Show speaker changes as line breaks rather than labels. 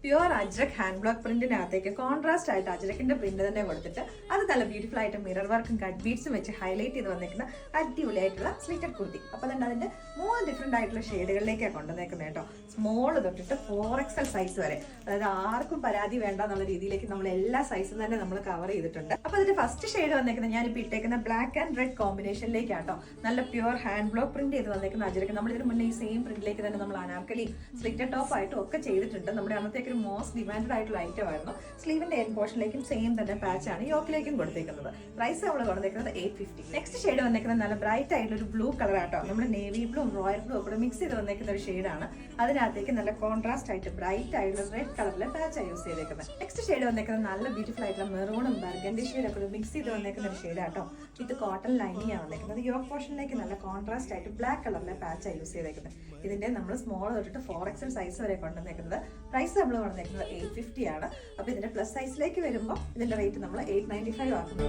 Pure Ajrak hand block പ്രിന്റിനകത്തേക്ക് contrast ആയിട്ട് അജ്രക്കിന്റെ പ്രിന്റ് തന്നെ കൊടുത്തിട്ട് അത് നല്ല ബ്യൂട്ടിഫുൾ ആയിട്ട് മിറർ വർക്കും കട്ട് ബീഡ്സും വെച്ച് ഹൈലൈറ്റ് ചെയ്ത് വന്നിരിക്കുന്ന അടിപൊളിയായിട്ടുള്ള സ്ലിറ്റഡ് കുർത്തി. അപ്പോൾ തന്നെ അതിന്റെ 3 ഡിഫറെന്റ് ആയിട്ടുള്ള ഷെയ്ഡുകളിലേക്കാണ് കൊണ്ടുവന്നേക്കുന്നത് കേട്ടോ. സ്മോൾ തൊട്ടിട്ട് 4XL സൈസ് വരെ, അതായത് ആർക്കും പരാതി വേണ്ട എന്നുള്ള രീതിയിലേക്ക് നമ്മൾ എല്ലാ സൈസും തന്നെ നമ്മൾ കവർ ചെയ്തിട്ടുണ്ട്. അപ്പോൾ അതിന്റെ ഫസ്റ്റ് ഷെയ്ഡ് വന്നേക്കുന്നത് ഞാനിപ്പോൾ ഇട്ടേക്കുന്ന ബ്ലാക്ക് ആൻഡ് റെഡ് കോമ്പിനേഷനിലേക്കാട്ടോ. നല്ല പ്യുവർ ഹാൻഡ് ബ്ലോക്ക് പ്രിന്റ് ചെയ്ത് വന്നേക്കുന്ന അജ്രക്ക്. നമ്മൾ ഇതിന് മുന്നേ ഈ സെയിം പ്രിന്റിലേക്ക് തന്നെ നമ്മൾ അനാർക്കലി സ്ലിറ്റഡ് ടോപ്പ് ആയിട്ടും ഒക്കെ ചെയ്തിട്ടുണ്ട്. നമ്മുടെ അന്നത്തേക്ക് ഒരു മോസ്റ്റ് ഡിമാൻഡഡ് ആയിട്ടുള്ള ഐറ്റം ആയിരുന്നു. സ്ലീവിന്റെ എൻഡ് പോർഷനിലേക്കും സെയിം തന്നെ പാച്ച് ആണ് യോക്കിലേക്കും കൊടുത്തേക്കുന്നത്. പ്രൈസ് നമ്മൾ കൊടുത്തേക്കുന്നത് 850. നെക്സ്റ്റ് ഷെയ്ഡ് വന്നേക്കുന്നത് നല്ല ബ്രൈറ്റ് ആയിട്ടുള്ള ഒരു ബ്ലൂ കളർ ആട്ടോ. നമ്മുടെ നേവി ബ്ലൂ റോയൽ ബ്ലൂ ഒക്കെ മിക്സ് ചെയ്ത് വന്നേക്കുന്ന ഒരു ഷെയ്ഡാണ്. അതിനകത്തേക്ക് നല്ല കോൺട്രാസ്റ്റ് ആയിട്ട് ബ്രൈറ്റ് ആയിട്ടുള്ള റെഡ് കളറിലെ പാച്ചാണ് യൂസ് ചെയ്തേക്കുന്നത്. നെക്സ്റ്റ് ഷെയ്ഡ് വന്നേക്കുന്നത് നല്ല ബ്യൂട്ടിഫുൾ ആയിട്ടുള്ള മെറൂണും ബർഗൻഡി ഷെയ്ഡൊക്കെ മിക്സ് ചെയ്ത് വന്നേക്കുന്ന ഒരു ഷെയ്ഡാട്ടോ. ഇത് കോട്ടൺ ലൈനിങ് ആണ് വന്നേക്കുന്നത്. യോക്ക് പോർഷനിലേക്ക് നല്ല കോൺട്രാസ്റ്റ് ആയിട്ട് ബ്ലാക്ക് കളറിലെ പാച്ചാണ് യൂസ് ചെയ്തേക്കുന്നത്. ഇതിന്റെ നമ്മൾ സ്മോൾ തൊട്ടിട്ട് 4XL സൈസ് വരെ കൊണ്ടുവന്നേക്കുന്നത്. പ്രൈസ് നമ്മൾ കൊണ്ടുവന്നേക്കുന്നത് 850 ആണ്. അപ്പൊ ഇതിന്റെ പ്ലസ് സൈസിലേക്ക് വരുമ്പോൾ ഇതിന്റെ റേറ്റ് നമ്മൾ 895 ആക്കുന്നു.